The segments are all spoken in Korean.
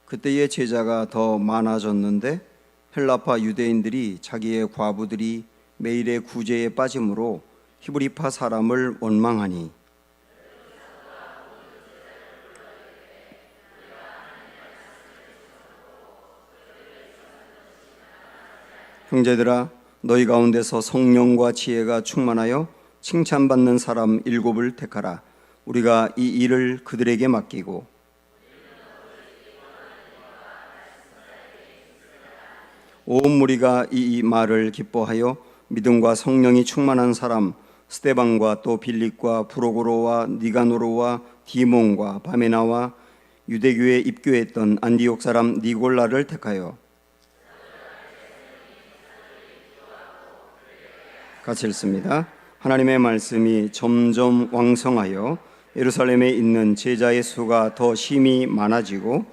그때의 제자가 더 많아졌는데 헬라파 유대인들이 자기의 과부들이 매일의 구제에 빠짐으로 히브리파 사람을 원망하니 형제들아, 너희 가운데서 성령과 지혜가 충만하여 칭찬받는 사람 7을 택하라. 우리가 이 일을 그들에게 맡기고 온 무리가 이 말을 기뻐하여 믿음과 성령이 충만한 사람 스데반과 또 빌립과 브로고로와 니가노로와 디몬과 바메나와 유대교에 입교했던 안디옥 사람 니골라를 택하여 같이 읽습니다. 하나님의 말씀이 점점 왕성하여 예루살렘에 있는 제자의 수가 더 심히 많아지고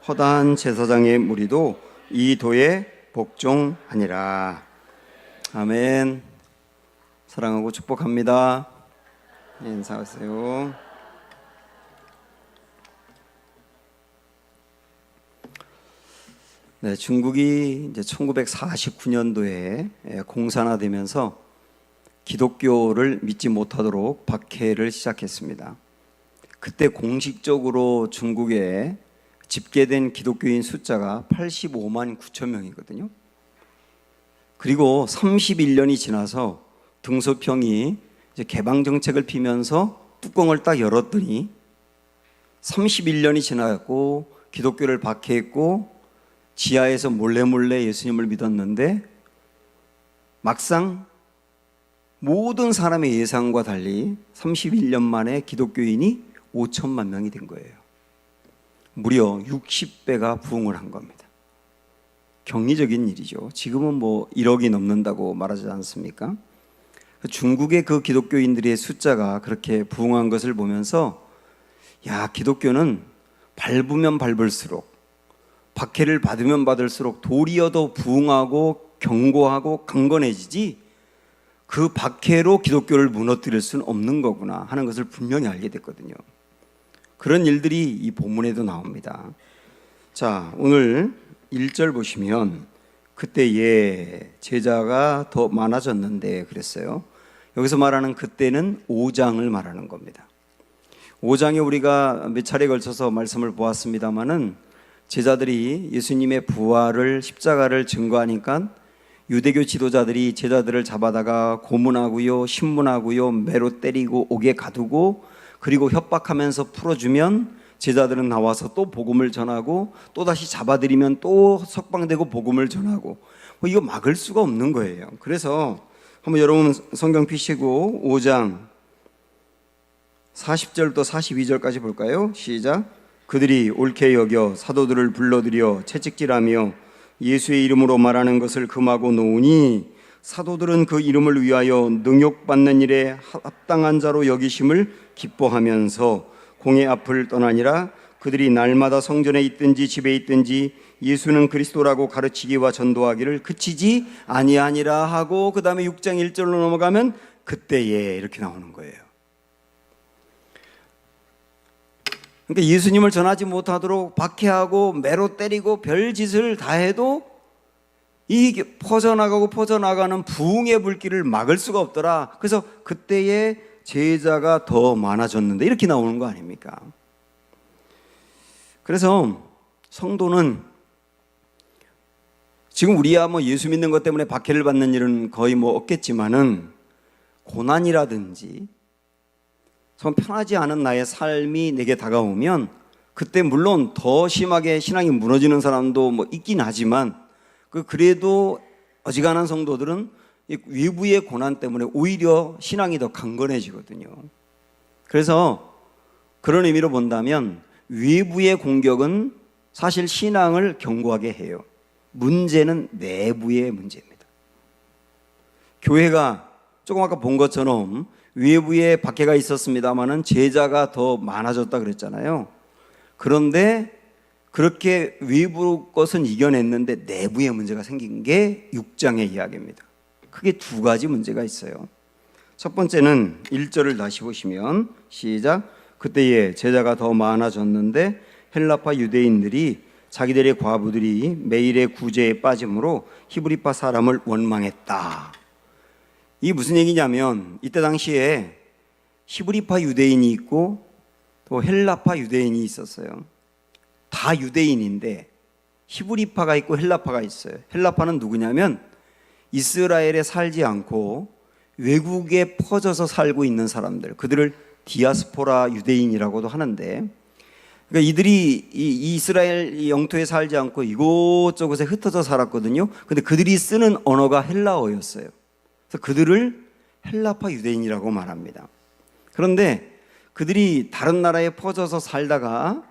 허다한 제사장의 무리도 이 도에 복종하니라. 아멘. 사랑하고 축복합니다. 인사하세요. 네, 중국이 이제 1949년도에 공산화되면서 기독교를 믿지 못하도록 박해를 시작했습니다. 그때 공식적으로 중국에 집계된 기독교인 숫자가 85만 9천 명이거든요. 그리고 31년이 지나서 등소평이 이제 개방 정책을 피면서 뚜껑을 딱 열었더니 31년이 지나고 기독교를 박해했고 지하에서 몰래 예수님을 믿었는데 막상 모든 사람의 예상과 달리 31년 만에 기독교인이 5천만 명이 된 거예요. 무려 60배가 부흥을 한 겁니다. 경이적인 일이죠. 지금은 뭐 1억이 넘는다고 말하지 않습니까? 중국의 그 기독교인들의 숫자가 그렇게 부흥한 것을 보면서 야, 기독교는 밟으면 밟을수록 박해를 받으면 받을수록 도리어 더 부흥하고 견고하고 강건해지지 그 박해로 기독교를 무너뜨릴 수는 없는 거구나 하는 것을 분명히 알게 됐거든요. 그런 일들이 이 본문에도 나옵니다. 자, 오늘 1절 보시면 그때에 제자가 더 많아졌는데 그랬어요. 여기서 말하는 그때는 5장을 말하는 겁니다. 5장에 우리가 몇 차례에 걸쳐서 말씀을 보았습니다마는 제자들이 예수님의 부활을 십자가를 증거하니까 유대교 지도자들이 제자들을 잡아다가 고문하고요, 신문하고요, 매로 때리고 옥에 가두고 그리고 협박하면서 풀어주면 제자들은 나와서 또 복음을 전하고 또 다시 잡아들이면 또 석방되고 복음을 전하고 이거 막을 수가 없는 거예요. 그래서 한번 여러분 성경 펴시고 5장 40절부터 42절까지 볼까요? 시작. 그들이 옳게 여겨 사도들을 불러들여 채찍질하며 예수의 이름으로 말하는 것을 금하고 놓으니 사도들은 그 이름을 위하여 능욕받는 일에 합당한 자로 여기심을 기뻐하면서 공의 앞을 떠나니라. 그들이 날마다 성전에 있든지 집에 있든지 예수는 그리스도라고 가르치기와 전도하기를 그치지 아니하니라 하고 그 다음에 6장 1절로 넘어가면 그때에 이렇게 나오는 거예요. 그러니까 예수님을 전하지 못하도록 박해하고 매로 때리고 별짓을 다 해도 이 퍼져나가는 부흥의 불길을 막을 수가 없더라. 그래서 그때에 제자가 더 많아졌는데 이렇게 나오는 거 아닙니까? 그래서 성도는 지금 우리야 뭐 예수 믿는 것 때문에 박해를 받는 일은 거의 뭐 없겠지만은 고난이라든지 좀 편하지 않은 나의 삶이 내게 다가오면 그때 물론 더 심하게 신앙이 무너지는 사람도 뭐 있긴 하지만 그래도 어지간한 성도들은 외부의 고난 때문에 오히려 신앙이 더 강건해지거든요. 그래서 그런 의미로 본다면 외부의 공격은 사실 신앙을 견고하게 해요. 문제는 내부의 문제입니다. 교회가 조금 아까 본 것처럼 외부에 박해가 있었습니다마는 제자가 더 많아졌다 그랬잖아요. 그런데 그렇게 외부 것은 이겨냈는데 내부의 문제가 생긴 게 6장의 이야기입니다. 크게 두 가지 문제가 있어요. 첫 번째는 1절을 다시 보시면 시작. 그때에 제자가 더 많아졌는데 헬라파 유대인들이 자기들의 과부들이 매일의 구제에 빠짐으로 히브리파 사람을 원망했다. 이게 무슨 얘기냐면 이때 당시에 히브리파 유대인이 있고 또 헬라파 유대인이 있었어요. 다 유대인인데 히브리파가 있고 헬라파가 있어요. 헬라파는 누구냐면 이스라엘에 살지 않고 외국에 퍼져서 살고 있는 사람들, 그들을 디아스포라 유대인이라고도 하는데, 그러니까 이들이 이 이스라엘 영토에 살지 않고 이곳저곳에 흩어져 살았거든요. 근데 그들이 쓰는 언어가 헬라어였어요. 그래서 그들을 헬라파 유대인이라고 말합니다. 그런데 그들이 다른 나라에 퍼져서 살다가,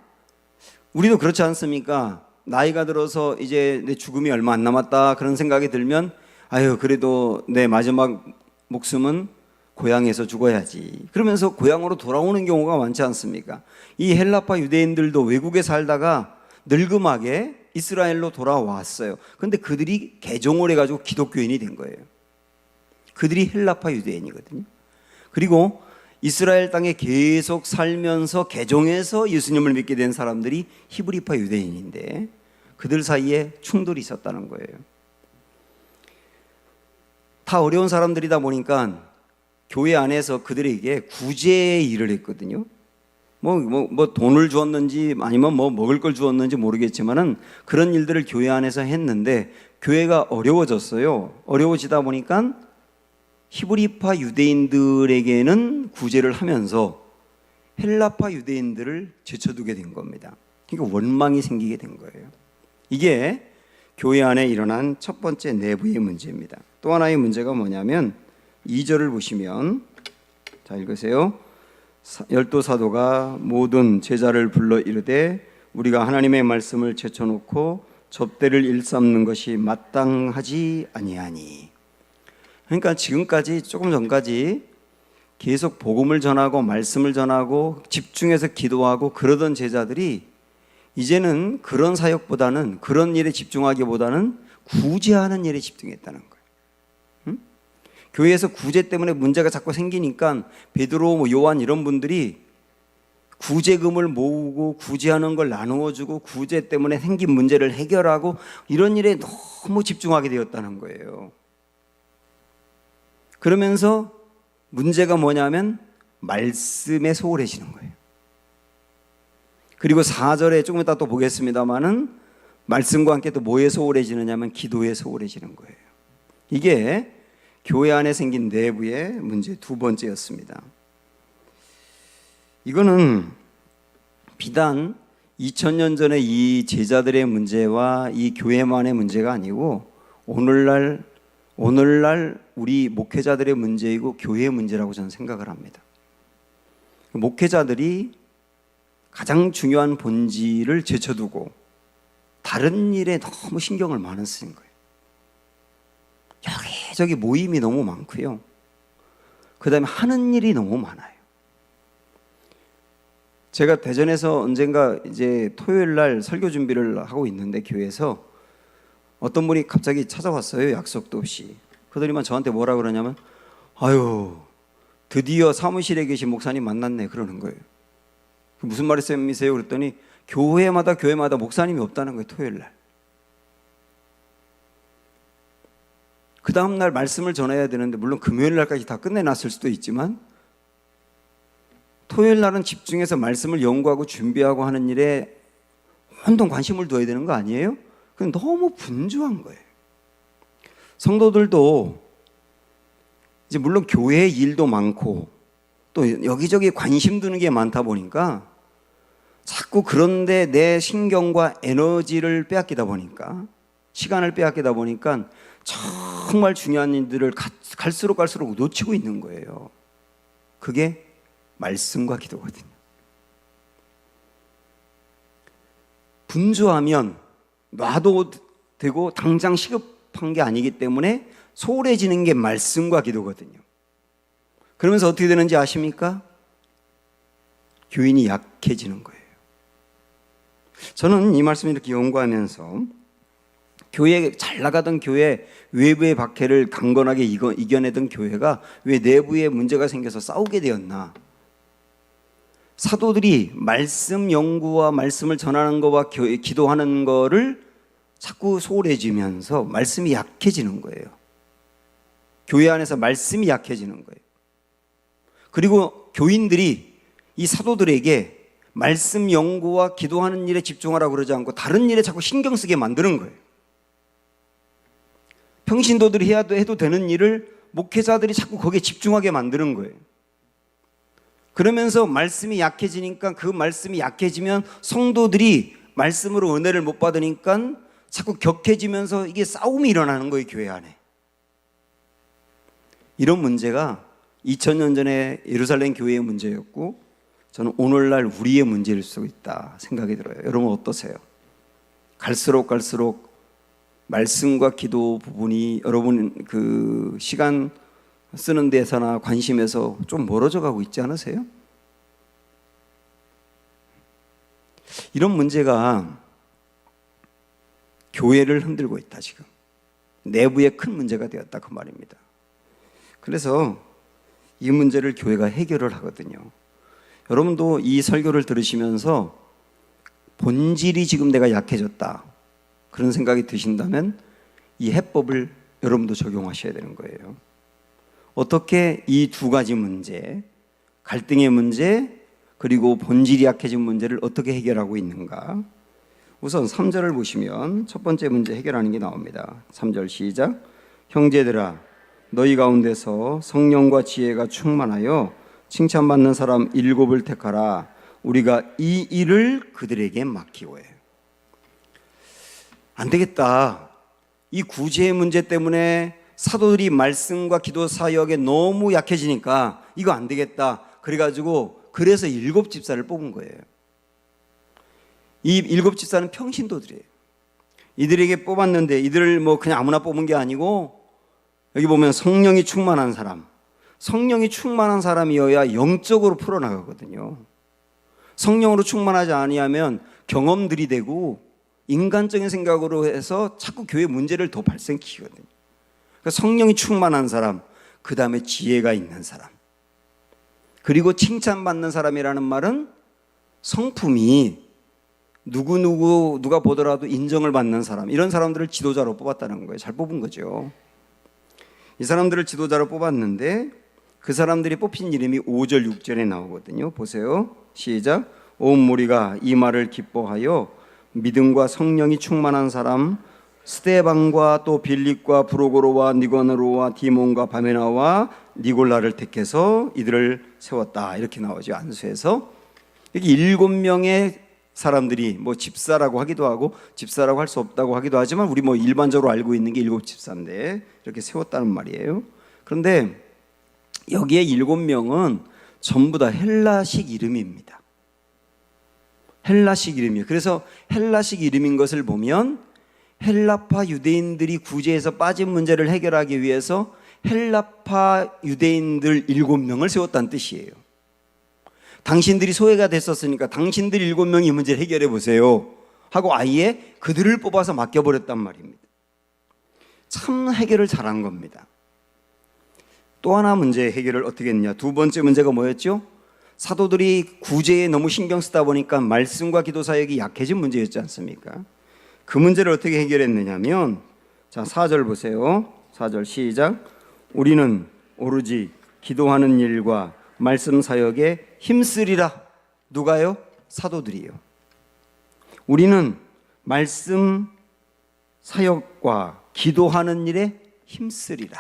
우리도 그렇지 않습니까? 나이가 들어서 이제 내 죽음이 얼마 안 남았다 그런 생각이 들면, 아유 그래도 내 마지막 목숨은 고향에서 죽어야지 그러면서 고향으로 돌아오는 경우가 많지 않습니까? 이 헬라파 유대인들도 외국에 살다가 늙음하게 이스라엘로 돌아왔어요. 그런데 그들이 개종을 해가지고 기독교인이 된 거예요. 그들이 헬라파 유대인이거든요. 그리고 이스라엘 땅에 계속 살면서 개종해서 예수님을 믿게 된 사람들이 히브리파 유대인인데 그들 사이에 충돌이 있었다는 거예요. 다 어려운 사람들이다 보니까 교회 안에서 그들에게 구제의 일을 했거든요. 뭐 돈을 주었는지 아니면 뭐 먹을 걸 주었는지 모르겠지만은 그런 일들을 교회 안에서 했는데 교회가 어려워졌어요. 어려워지다 보니까 히브리파 유대인들에게는 구제를 하면서 헬라파 유대인들을 제쳐두게 된 겁니다. 그러니까 원망이 생기게 된 거예요. 이게 교회 안에 일어난 첫 번째 내부의 문제입니다. 또 하나의 문제가 뭐냐면 2절을 보시면, 자 읽으세요. 열두 사도가 모든 제자를 불러 이르되 우리가 하나님의 말씀을 제쳐놓고 접대를 일삼는 것이 마땅하지 아니하니. 그러니까 지금까지 조금 전까지 계속 복음을 전하고 말씀을 전하고 집중해서 기도하고 그러던 제자들이 이제는 그런 사역보다는, 그런 일에 집중하기보다는 구제하는 일에 집중했다는 거예요. 교회에서 구제 때문에 문제가 자꾸 생기니까 베드로, 요한 이런 분들이 구제금을 모으고 구제하는 걸 나누어주고 구제 때문에 생긴 문제를 해결하고 이런 일에 너무 집중하게 되었다는 거예요. 그러면서 문제가 뭐냐면 말씀에 소홀해지는 거예요. 그리고 4절에 조금 이따 또 보겠습니다만은 말씀과 함께 또 뭐에 소홀해지느냐면 기도에 소홀해지는 거예요. 이게 교회 안에 생긴 내부의 문제 두 번째였습니다. 이거는 비단 2000년 전에 이 제자들의 문제와 이 교회만의 문제가 아니고 오늘날 우리 목회자들의 문제이고 교회의 문제라고 저는 생각을 합니다. 목회자들이 가장 중요한 본질을 제쳐두고 다른 일에 너무 신경을 많이 쓰는 거예요. 여기저기 모임이 너무 많고요. 그 다음에 하는 일이 너무 많아요. 제가 대전에서 언젠가 이제 토요일 날 설교 준비를 하고 있는데 교회에서 어떤 분이 갑자기 찾아왔어요. 약속도 없이. 그들이만 저한테 뭐라 그러냐면, 아유 드디어 사무실에 계신 목사님 만났네 그러는 거예요. 무슨 말씀이세요? 그랬더니 교회마다 목사님이 없다는 거예요. 토요일 날. 그 다음 날 말씀을 전해야 되는데, 물론 금요일 날까지 다 끝내놨을 수도 있지만 토요일 날은 집중해서 말씀을 연구하고 준비하고 하는 일에 온통 관심을 둬야 되는 거 아니에요? 그건 너무 분주한 거예요. 성도들도 이제 물론 교회 일도 많고 또 여기저기 관심 두는 게 많다 보니까 자꾸 그런데 내 신경과 에너지를 빼앗기다 보니까, 시간을 빼앗기다 보니까 정말 중요한 일들을 갈수록 놓치고 있는 거예요. 그게 말씀과 기도거든요. 분주하면 놔도 되고 당장 시급한 게 아니기 때문에 소홀해지는 게 말씀과 기도거든요. 그러면서 어떻게 되는지 아십니까? 교인이 약해지는 거예요. 저는 이 말씀을 이렇게 연구하면서 교회 잘 나가던 교회 외부의 박해를 강건하게 이겨내던 교회가 왜 내부에 문제가 생겨서 싸우게 되었나? 사도들이 말씀 연구와 말씀을 전하는 것과 기도하는 거를 자꾸 소홀해지면서 말씀이 약해지는 거예요. 교회 안에서 말씀이 약해지는 거예요. 그리고 교인들이 이 사도들에게 말씀 연구와 기도하는 일에 집중하라고 그러지 않고 다른 일에 자꾸 신경 쓰게 만드는 거예요. 평신도들이 해도 되는 일을 목회자들이 자꾸 거기에 집중하게 만드는 거예요. 그러면서 말씀이 약해지니까, 그 말씀이 약해지면 성도들이 말씀으로 은혜를 못 받으니까 자꾸 격해지면서 이게 싸움이 일어나는 거예요, 교회 안에. 이런 문제가 2000년 전에 예루살렘 교회의 문제였고, 저는 오늘날 우리의 문제일 수 있다 생각이 들어요. 여러분 어떠세요? 갈수록 말씀과 기도 부분이 여러분 그 시간 쓰는 데서나 관심에서 좀 멀어져 가고 있지 않으세요? 이런 문제가 교회를 흔들고 있다. 지금 내부에 큰 문제가 되었다, 그 말입니다. 그래서 이 문제를 교회가 해결을 하거든요. 여러분도 이 설교를 들으시면서 본질이 지금 내가 약해졌다, 그런 생각이 드신다면 이 해법을 여러분도 적용하셔야 되는 거예요. 어떻게 이 두 가지 문제, 갈등의 문제 그리고 본질이 약해진 문제를 어떻게 해결하고 있는가? 우선 3절을 보시면 첫 번째 문제 해결하는 게 나옵니다. 3절 시작. 형제들아, 너희 가운데서 성령과 지혜가 충만하여 칭찬받는 사람 7을 택하라. 우리가 이 일을 그들에게 맡기고 해. 안 되겠다. 이 구제의 문제 때문에 사도들이 말씀과 기도 사역에 너무 약해지니까 이거 안 되겠다. 그래서 7 집사를 뽑은 거예요. 이 7 집사는 평신도들이에요. 이들에게 뽑았는데 이들을 뭐 그냥 아무나 뽑은 게 아니고, 여기 보면 성령이 충만한 사람, 성령이 충만한 사람이어야 영적으로 풀어나가거든요. 성령으로 충만하지 아니하면 경험들이 되고 인간적인 생각으로 해서 자꾸 교회 문제를 더 발생시키거든요. 그러니까 성령이 충만한 사람, 그 다음에 지혜가 있는 사람, 그리고 칭찬받는 사람이라는 말은 성품이 누가 보더라도 인정을 받는 사람, 이런 사람들을 지도자로 뽑았다는 거예요. 잘 뽑은 거죠. 이 사람들을 지도자로 뽑았는데 그 사람들이 뽑힌 이름이 5절 6절에 나오거든요. 보세요. 시작. 온 무리가 이 말을 기뻐하여 믿음과 성령이 충만한 사람 스데반과 또 빌립과 브로고로와 니고노로와 디몬과 바메나와 니골라를 택해서 이들을 세웠다, 이렇게 나오죠. 안수에서. 여기 7명의 사람들이 뭐 집사라고 하기도 하고 집사라고 할 수 없다고 하기도 하지만 우리 뭐 일반적으로 알고 있는 게 7 집사인데 이렇게 세웠다는 말이에요. 그런데 여기에 7명은 전부 다 헬라식 이름입니다. 헬라식 이름이에요. 그래서 헬라식 이름인 것을 보면 헬라파 유대인들이 구제에서 빠진 문제를 해결하기 위해서 헬라파 유대인들 7명을 세웠다는 뜻이에요. 당신들이 소외가 됐었으니까 당신들 7명이 이 문제를 해결해 보세요 하고 아예 그들을 뽑아서 맡겨버렸단 말입니다. 참 해결을 잘한 겁니다. 또 하나 문제 해결을 어떻게 했냐. 두 번째 문제가 뭐였죠? 사도들이 구제에 너무 신경 쓰다 보니까 말씀과 기도 사역이 약해진 문제였지 않습니까? 그 문제를 어떻게 해결했느냐면, 자 4절 보세요. 4절 시작. 우리는 오로지 기도하는 일과 말씀 사역에 힘쓰리라. 누가요? 사도들이요. 우리는 말씀 사역과 기도하는 일에 힘쓰리라.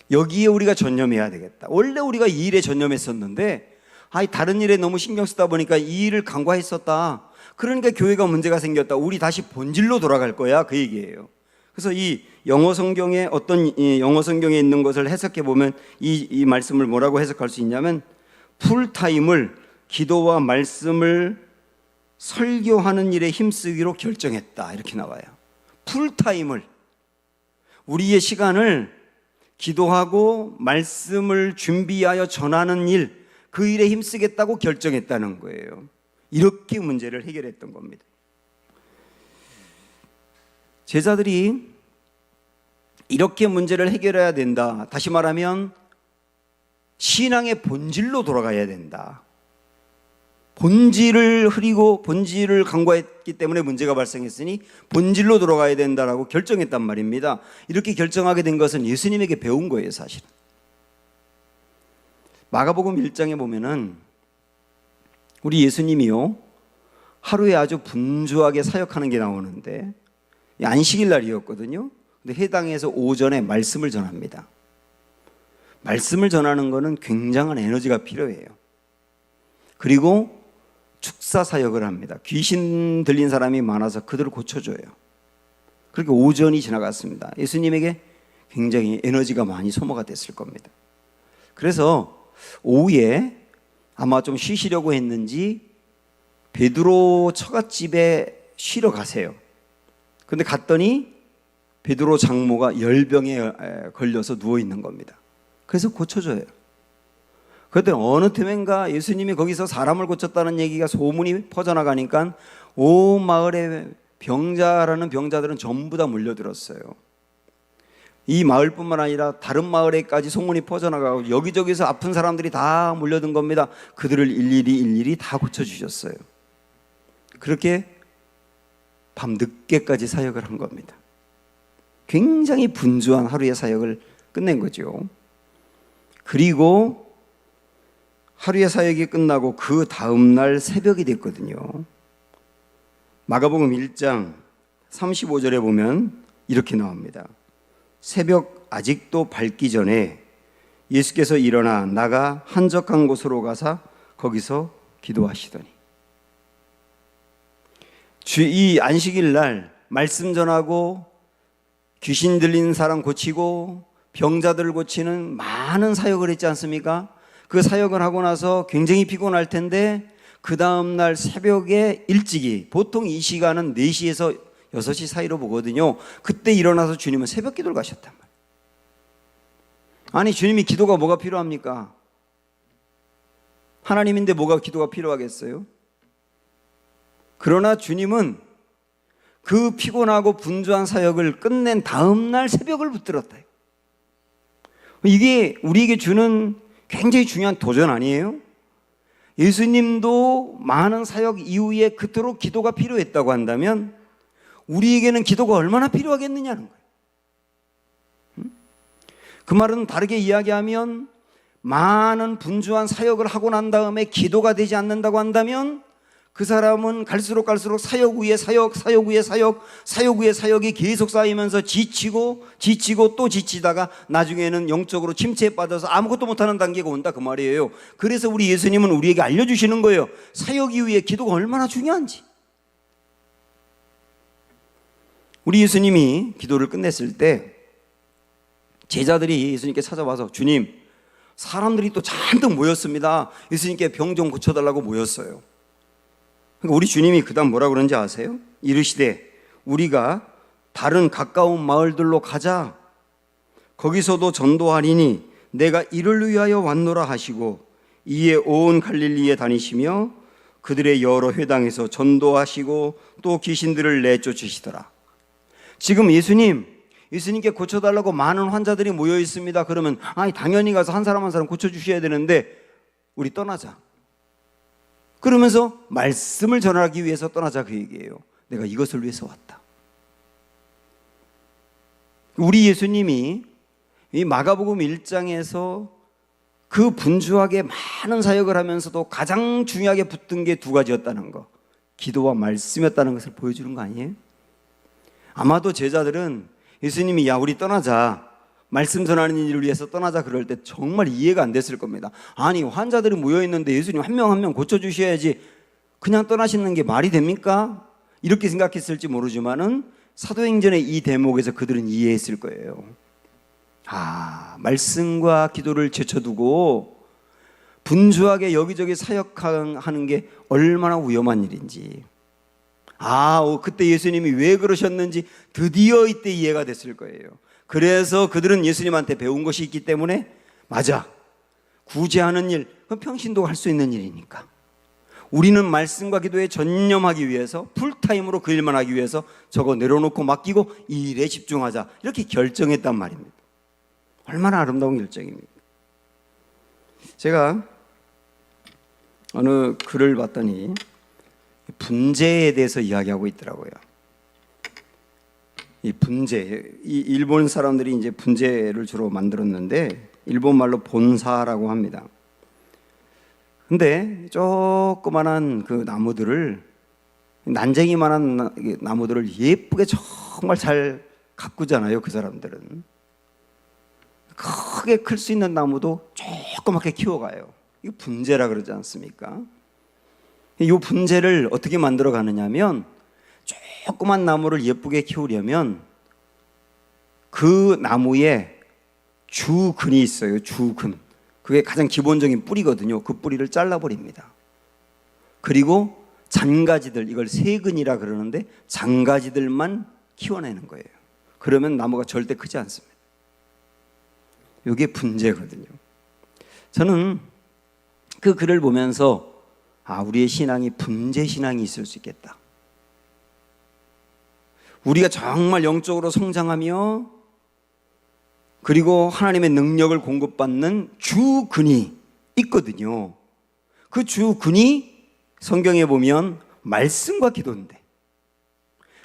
여기에 우리가 전념해야 되겠다. 원래 우리가 이 일에 전념했었는데 다른 일에 너무 신경 쓰다 보니까 이 일을 간과했었다. 그러니까 교회가 문제가 생겼다. 우리 다시 본질로 돌아갈 거야, 그 얘기예요. 그래서 이 영어 성경에 영어 성경에 있는 것을 해석해 보면 이 말씀을 뭐라고 해석할 수 있냐면, 풀타임을 기도와 말씀을 설교하는 일에 힘쓰기로 결정했다, 이렇게 나와요. 풀타임을, 우리의 시간을 기도하고 말씀을 준비하여 전하는 일, 그 일에 힘쓰겠다고 결정했다는 거예요. 이렇게 문제를 해결했던 겁니다. 제자들이 이렇게 문제를 해결해야 된다. 다시 말하면 신앙의 본질로 돌아가야 된다. 본질을 흐리고 본질을 간과했기 때문에 문제가 발생했으니 본질로 돌아가야 된다라고 결정했단 말입니다. 이렇게 결정하게 된 것은 예수님에게 배운 거예요, 사실은. 마가복음 1장에 보면은 우리 예수님이요, 하루에 아주 분주하게 사역하는 게 나오는데, 안식일 날이었거든요. 근데 해당해서 오전에 말씀을 전합니다. 말씀을 전하는 것은 굉장한 에너지가 필요해요. 그리고 축사 사역을 합니다. 귀신 들린 사람이 많아서 그들을 고쳐줘요. 그렇게 오전이 지나갔습니다. 예수님에게 굉장히 에너지가 많이 소모가 됐을 겁니다. 그래서 오후에 아마 좀 쉬시려고 했는지 베드로 처갓집에 쉬러 가세요. 근데 갔더니 베드로 장모가 열병에 걸려서 누워 있는 겁니다. 그래서 고쳐줘요. 그때 어느 틈엔가 예수님이 거기서 사람을 고쳤다는 얘기가 소문이 퍼져나가니까 온 마을에 병자라는 병자들은 전부 다 몰려들었어요. 이 마을뿐만 아니라 다른 마을에까지 소문이 퍼져나가고 여기저기서 아픈 사람들이 다 몰려든 겁니다. 그들을 일일이 다 고쳐주셨어요. 그렇게 밤 늦게까지 사역을 한 겁니다. 굉장히 분주한 하루의 사역을 끝낸 거죠. 그리고 하루의 사역이 끝나고 그 다음날 새벽이 됐거든요. 마가복음 1장 35절에 보면 이렇게 나옵니다. 새벽 아직도 밝기 전에 예수께서 일어나 나가 한적한 곳으로 가사 거기서 기도하시더니, 이 안식일 날 말씀 전하고 귀신 들린 사람 고치고 병자들 고치는 많은 사역을 했지 않습니까? 그 사역을 하고 나서 굉장히 피곤할 텐데 그 다음날 새벽에 일찍이, 보통 이 시간은 4시에서 6시 사이로 보거든요. 그때 일어나서 주님은 새벽 기도를 가셨단 말이에요. 아니, 주님이 기도가 뭐가 필요합니까? 하나님인데 뭐가 기도가 필요하겠어요? 그러나 주님은 그 피곤하고 분주한 사역을 끝낸 다음날 새벽을 붙들었다. 이게 우리에게 주는 굉장히 중요한 도전 아니에요? 예수님도 많은 사역 이후에 그토록 기도가 필요했다고 한다면 우리에게는 기도가 얼마나 필요하겠느냐는 거예요. 그 말은 다르게 이야기하면 많은 분주한 사역을 하고 난 다음에 기도가 되지 않는다고 한다면 그 사람은 갈수록 사역 위에 사역, 사역 위에 사역, 사역 위에 사역이 계속 쌓이면서 지치고 또 지치다가 나중에는 영적으로 침체에 빠져서 아무것도 못하는 단계가 온다, 그 말이에요. 그래서 우리 예수님은 우리에게 알려주시는 거예요. 사역 이후에 기도가 얼마나 중요한지. 우리 예수님이 기도를 끝냈을 때 제자들이 예수님께 찾아와서, 주님, 사람들이 또 잔뜩 모였습니다. 예수님께 병 좀 고쳐달라고 모였어요. 그러니까 우리 주님이 그 다음 뭐라 그런지 아세요? 이르시되 우리가 다른 가까운 마을들로 가자. 거기서도 전도하리니 내가 이를 위하여 왔노라 하시고 이에 온 갈릴리에 다니시며 그들의 여러 회당에서 전도하시고 또 귀신들을 내쫓으시더라. 지금 예수님께 고쳐달라고 많은 환자들이 모여 있습니다. 그러면 당연히 가서 한 사람 한 사람 고쳐주셔야 되는데 우리 떠나자. 그러면서 말씀을 전하기 위해서 떠나자, 그 얘기예요. 내가 이것을 위해서 왔다. 우리 예수님이 이 마가복음 1장에서 그 분주하게 많은 사역을 하면서도 가장 중요하게 붙든 게 2가지였다는 거, 기도와 말씀이었다는 것을 보여주는 거 아니에요? 아마도 제자들은 예수님이 야 우리 떠나자, 말씀 전하는 일을 위해서 떠나자 그럴 때 정말 이해가 안 됐을 겁니다. 아니, 환자들이 모여있는데 예수님 한 명 한 명 고쳐주셔야지 그냥 떠나시는 게 말이 됩니까? 이렇게 생각했을지 모르지만은 사도행전의 이 대목에서 그들은 이해했을 거예요. 말씀과 기도를 제쳐두고 분주하게 여기저기 사역하는 게 얼마나 위험한 일인지, 그때 예수님이 왜 그러셨는지 드디어 이때 이해가 됐을 거예요. 그래서 그들은 예수님한테 배운 것이 있기 때문에, 맞아, 구제하는 일, 그건 평신도가 할 수 있는 일이니까 우리는 말씀과 기도에 전념하기 위해서, 풀타임으로 그 일만 하기 위해서 저거 내려놓고 맡기고 이 일에 집중하자, 이렇게 결정했단 말입니다. 얼마나 아름다운 결정입니까? 제가 어느 글을 봤더니 분재에 대해서 이야기하고 있더라고요. 이 분재, 이 일본 사람들이 이제 분재를 주로 만들었는데 일본 말로 본사라고 합니다. 근데 조그만한 그 나무들을, 난쟁이만한 나무들을 예쁘게 정말 잘 가꾸잖아요. 그 사람들은 크게 클 수 있는 나무도 조그맣게 키워가요. 이거 분재라 그러지 않습니까? 이 분재를 어떻게 만들어 가느냐면, 조그만 나무를 예쁘게 키우려면 그 나무에 주근이 있어요. 주근. 그게 가장 기본적인 뿌리거든요. 그 뿌리를 잘라버립니다. 그리고 잔가지들, 이걸 세근이라 그러는데 잔가지들만 키워내는 거예요. 그러면 나무가 절대 크지 않습니다. 이게 분재거든요. 저는 그 글을 보면서 우리의 신앙이 분재 신앙이 있을 수 있겠다. 우리가 정말 영적으로 성장하며 그리고 하나님의 능력을 공급받는 주근이 있거든요. 그 주근이 성경에 보면 말씀과 기도인데,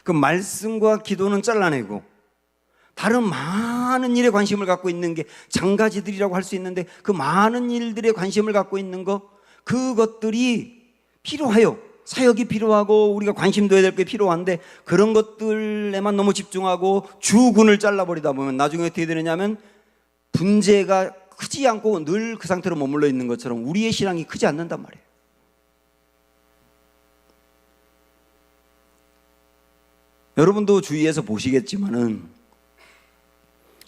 그 말씀과 기도는 잘라내고 다른 많은 일에 관심을 갖고 있는 게 장가지들이라고 할 수 있는데, 그 많은 일들에 관심을 갖고 있는 것, 그것들이 필요해요. 사역이 필요하고 우리가 관심 둬야 될 게 필요한데, 그런 것들에만 너무 집중하고 주군을 잘라버리다 보면 나중에 어떻게 되느냐면 분재가 크지 않고 늘 그 상태로 머물러 있는 것처럼 우리의 신앙이 크지 않는단 말이에요. 여러분도 주위에서 보시겠지만은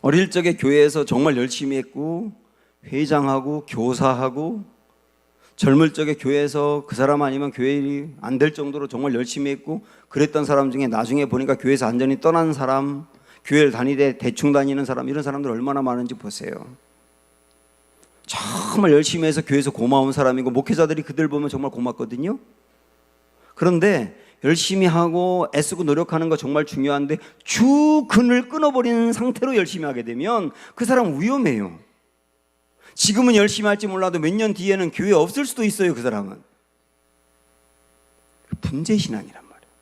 어릴 적에 교회에서 정말 열심히 했고 회장하고 교사하고, 젊을 적에 교회에서 그 사람 아니면 교회 일이 안 될 정도로 정말 열심히 했고 그랬던 사람 중에 나중에 보니까 교회에서 완전히 떠난 사람, 교회를 다니되 대충 다니는 사람, 이런 사람들 얼마나 많은지 보세요. 정말 열심히 해서 교회에서 고마운 사람이고 목회자들이 그들 보면 정말 고맙거든요. 그런데 열심히 하고 애쓰고 노력하는 거 정말 중요한데 주근을 끊어버리는 상태로 열심히 하게 되면 그 사람 위험해요. 지금은 열심히 할지 몰라도 몇 년 뒤에는 교회 없을 수도 있어요. 그 사람은 분재신앙이란 말이에요.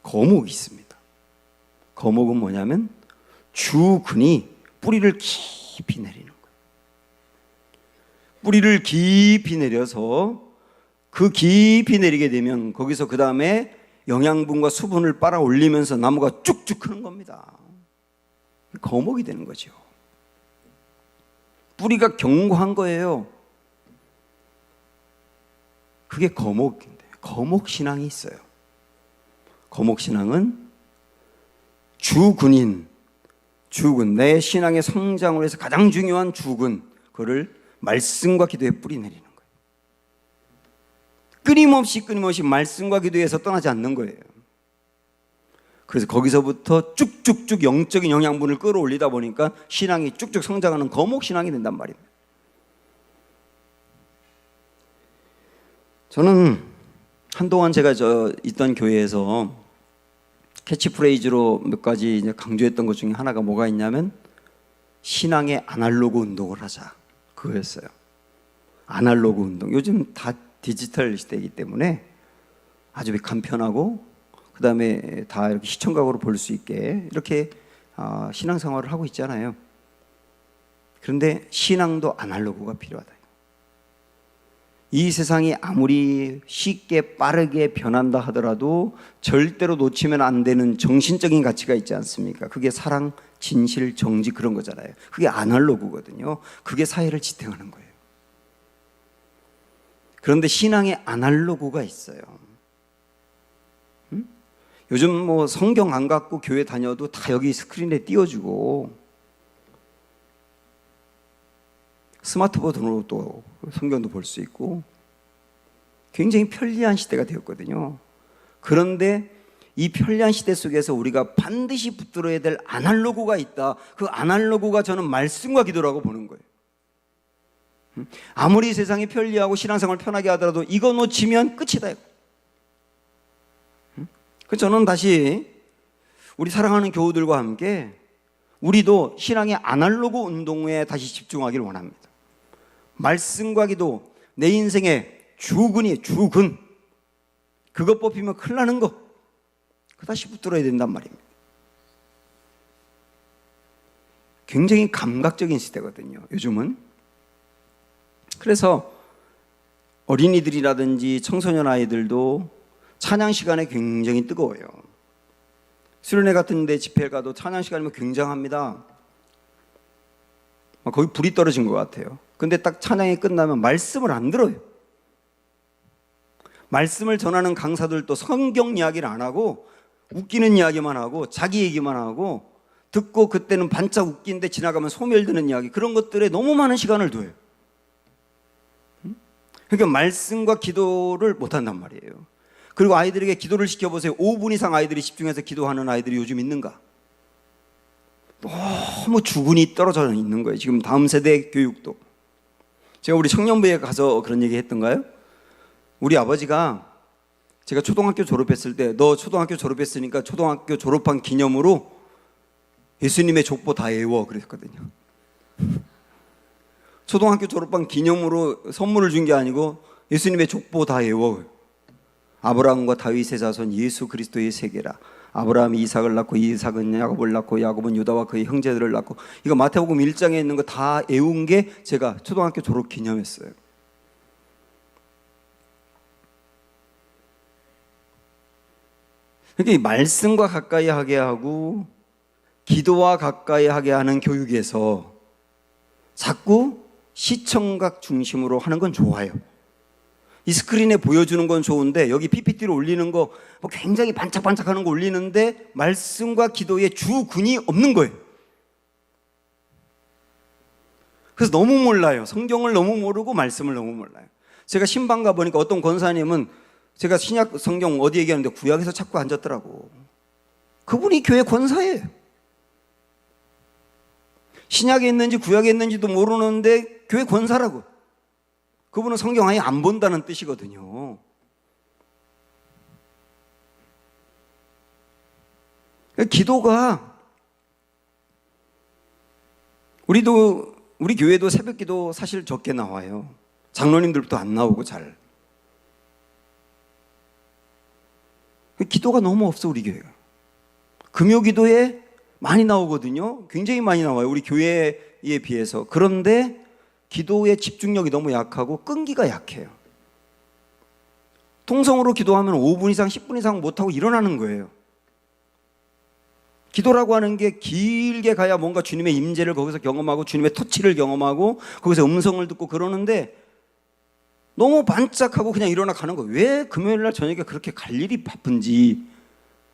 거목이 있습니다. 거목은 뭐냐면 주근이 뿌리를 깊이 내리는 거예요. 뿌리를 깊이 내려서 그 깊이 내리게 되면 거기서 그 다음에 영양분과 수분을 빨아 올리면서 나무가 쭉쭉 크는 겁니다. 거목이 되는 거죠. 뿌리가 견고한 거예요. 그게 거목인데, 거목신앙이 있어요. 거목신앙은 주근, 내 신앙의 성장을 위해서 가장 중요한 주근, 그거를 말씀과 기도에 뿌리 내리는 거예요. 끊임없이 말씀과 기도에서 떠나지 않는 거예요. 그래서 거기서부터 쭉쭉쭉 영적인 영양분을 끌어올리다 보니까 신앙이 쭉쭉 성장하는 거목신앙이 된단 말입니다. 저는 한동안 제가 있던 교회에서 캐치프레이즈로 몇 가지 이제 강조했던 것 중에 하나가 뭐가 있냐면 신앙의 아날로그 운동을 하자, 그거였어요. 아날로그 운동. 요즘 다 디지털 시대이기 때문에 아주 간편하고 그 다음에 다 이렇게 시청각으로 볼 수 있게 이렇게 신앙생활을 하고 있잖아요. 그런데 신앙도 아날로그가 필요하다. 이 세상이 아무리 쉽게 빠르게 변한다 하더라도 절대로 놓치면 안 되는 정신적인 가치가 있지 않습니까? 그게 사랑, 진실, 정직, 그런 거잖아요. 그게 아날로그거든요. 그게 사회를 지탱하는 거예요. 그런데 신앙에 아날로그가 있어요. 요즘 뭐 성경 안 갖고 교회 다녀도 다 여기 스크린에 띄워주고 스마트폰으로 또 성경도 볼 수 있고 굉장히 편리한 시대가 되었거든요. 그런데 이 편리한 시대 속에서 우리가 반드시 붙들어야 될 아날로그가 있다. 그 아날로그가 저는 말씀과 기도라고 보는 거예요. 아무리 세상이 편리하고 신앙생활 편하게 하더라도 이거 놓치면 끝이다. 그래서 저는 다시 우리 사랑하는 교우들과 함께 우리도 신앙의 아날로그 운동에 다시 집중하기를 원합니다. 말씀과 기도, 내 인생의 주근이 주근 그것 뽑히면 큰일 나는 거 그거 다시 붙들어야 된단 말입니다. 굉장히 감각적인 시대거든요, 요즘은. 그래서 어린이들이라든지 청소년 아이들도 찬양 시간에 굉장히 뜨거워요. 수련회 같은 데 집회를 가도 찬양 시간이면 굉장합니다. 거의 불이 떨어진 것 같아요. 근데 딱 찬양이 끝나면 말씀을 안 들어요. 말씀을 전하는 강사들도 성경 이야기를 안 하고 웃기는 이야기만 하고 자기 얘기만 하고 듣고 그때는 반짝 웃긴데 지나가면 소멸되는 이야기 그런 것들에 너무 많은 시간을 둬요. 그러니까 말씀과 기도를 못한단 말이에요. 그리고 아이들에게 기도를 시켜보세요. 5분 이상 아이들이 집중해서 기도하는 아이들이 요즘 있는가? 너무 주군이 떨어져 있는 거예요. 지금 다음 세대 교육도. 제가 우리 청년부에 가서 그런 얘기 했던가요? 우리 아버지가 제가 초등학교 졸업했을 때 너 초등학교 졸업했으니까 초등학교 졸업한 기념으로 예수님의 족보 다 외워 그랬거든요. 초등학교 졸업한 기념으로 선물을 준 게 아니고 예수님의 족보 다 외워. 아브라함과 다윗의 자손 예수 그리스도의 세계라. 아브라함이 이삭을 낳고 이삭은 야곱을 낳고 야곱은 유다와 그의 형제들을 낳고 이거 마태복음 1장에 있는 거 다 외운 게 제가 초등학교 졸업 기념했어요. 그러니까 이 말씀과 가까이 하게 하고 기도와 가까이 하게 하는 교육에서 자꾸 시청각 중심으로 하는 건 좋아요. 이 스크린에 보여주는 건 좋은데 여기 PPT로 올리는 거 뭐 굉장히 반짝반짝하는 거 올리는데 말씀과 기도의 주군이 없는 거예요. 그래서 너무 몰라요. 성경을 너무 모르고 말씀을 너무 몰라요. 제가 신방 가보니까 어떤 권사님은 제가 신약 성경 어디 얘기하는데 구약에서 자꾸 앉았더라고. 그분이 교회 권사예요. 신약에 있는지 구약에 있는지도 모르는데 교회 권사라고. 그분은 성경 아예 안 본다는 뜻이거든요. 기도가 우리 교회도 새벽기도 사실 적게 나와요. 장로님들도 안 나오고 잘. 기도가 너무 없어 우리 교회가. 금요기도에 많이 나오거든요. 굉장히 많이 나와요. 우리 교회에 비해서. 그런데 기도의 집중력이 너무 약하고 끈기가 약해요. 통성으로 기도하면 5분 이상 10분 이상 못하고 일어나는 거예요. 기도라고 하는 게 길게 가야 뭔가 주님의 임재를 거기서 경험하고 주님의 터치를 경험하고 거기서 음성을 듣고 그러는데 너무 반짝하고 그냥 일어나 가는 거예요. 왜 금요일 날 저녁에 그렇게 갈 일이 바쁜지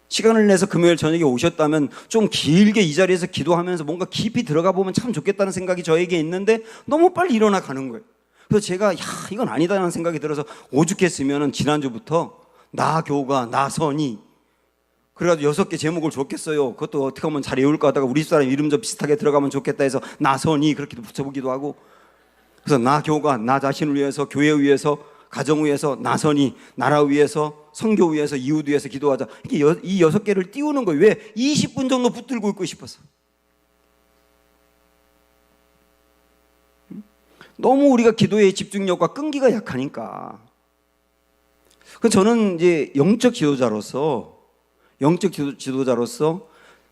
시간을 내서 금요일 저녁에 오셨다면 좀 길게 이 자리에서 기도하면서 뭔가 깊이 들어가 보면 참 좋겠다는 생각이 저에게 있는데 너무 빨리 일어나 가는 거예요. 그래서 제가 이건 아니다라는 생각이 들어서 오죽했으면 지난주부터 나 교가 나 선이 그래가지고 6개 제목을 줬겠어요. 그것도 어떻게 하면 잘 외울까 하다가 우리 집사람 이름 좀 비슷하게 들어가면 좋겠다 해서 나선이 그렇게 붙여보기도 하고 그래서 나 교가 나 자신을 위해서 교회 위해서 가정 위해서 나선이 나라 위해서 선교 위해서 이웃 위해서 기도하자. 이렇게 이 6개를 띄우는 거예요. 왜? 20분 정도 붙들고 있고 싶어서. 너무 우리가 기도의 집중력과 끈기가 약하니까. 저는 이제 영적 지도자로서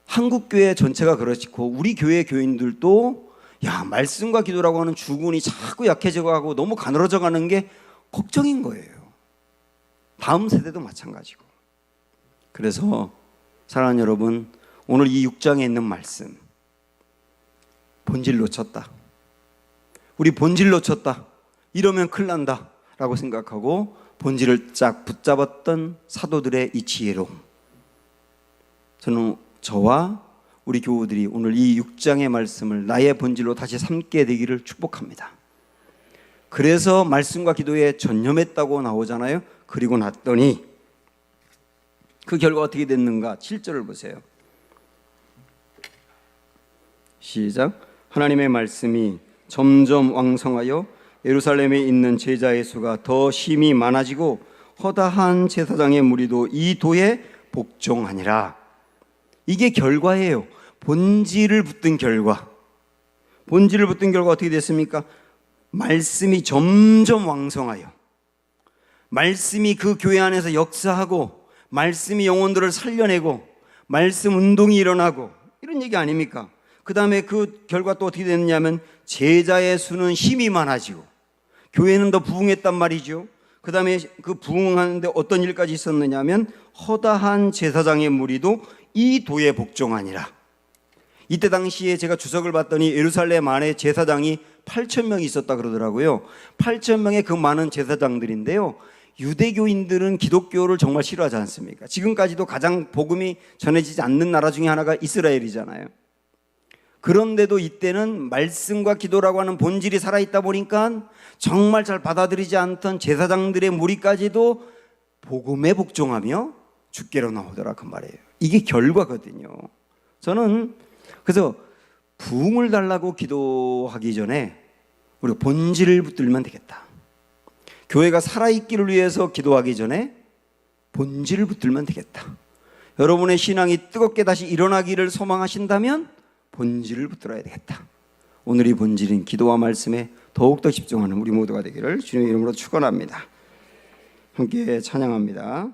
한국 교회 전체가 그렇고 우리 교회 교인들도 말씀과 기도라고 하는 주군이 자꾸 약해져가고 너무 가늘어져 가는 게 걱정인 거예요. 다음 세대도 마찬가지고. 그래서 사랑하는 여러분, 오늘 이 6장에 있는 말씀 본질 놓쳤다. 우리 본질 놓쳤다. 이러면 큰일 난다 라고 생각하고 본질을 쫙 붙잡았던 사도들의 이 지혜로움, 저는 저와 우리 교우들이 오늘 이 6장의 말씀을 나의 본질로 다시 삼게 되기를 축복합니다. 그래서 말씀과 기도에 전념했다고 나오잖아요. 그리고 났더니 그 결과 어떻게 됐는가? 7절을 보세요. 시작. 하나님의 말씀이 점점 왕성하여 예루살렘에 있는 제자의 수가 더 심히 많아지고 허다한 제사장의 무리도 이 도에 복종하니라. 이게 본질을 붙든 결과. 본질을 붙든 결과 어떻게 됐습니까? 말씀이 점점 왕성하여 말씀이 그 교회 안에서 역사하고 말씀이 영혼들을 살려내고 말씀 운동이 일어나고 이런 얘기 아닙니까? 그 다음에 그 결과 또 어떻게 됐냐면 제자의 수는 힘이 많아지고 교회는 더 부흥했단 말이죠. 그 다음에 그 부흥하는데 어떤 일까지 있었느냐 하면 허다한 제사장의 무리도 이 도에 복종하니라. 이때 당시에 제가 주석을 봤더니 예루살렘 안에 제사장이 8,000명이 있었다 그러더라고요. 8,000명의 그 많은 제사장들인데요, 유대교인들은 기독교를 정말 싫어하지 않습니까? 지금까지도 가장 복음이 전해지지 않는 나라 중에 하나가 이스라엘이잖아요. 그런데도 이때는 말씀과 기도라고 하는 본질이 살아있다 보니까 정말 잘 받아들이지 않던 제사장들의 무리까지도 복음에 복종하며 주께로 나오더라 그 말이에요. 이게 결과거든요. 저는 그래서 부흥을 달라고 기도하기 전에 우리가 본질을 붙들면 되겠다. 교회가 살아있기를 위해서 기도하기 전에 본질을 붙들면 되겠다. 여러분의 신앙이 뜨겁게 다시 일어나기를 소망하신다면 본질을 붙들어야 되겠다. 오늘 이 본질인 기도와 말씀에 더욱더 집중하는 우리 모두가 되기를 주님의 이름으로 축원합니다. 함께 찬양합니다.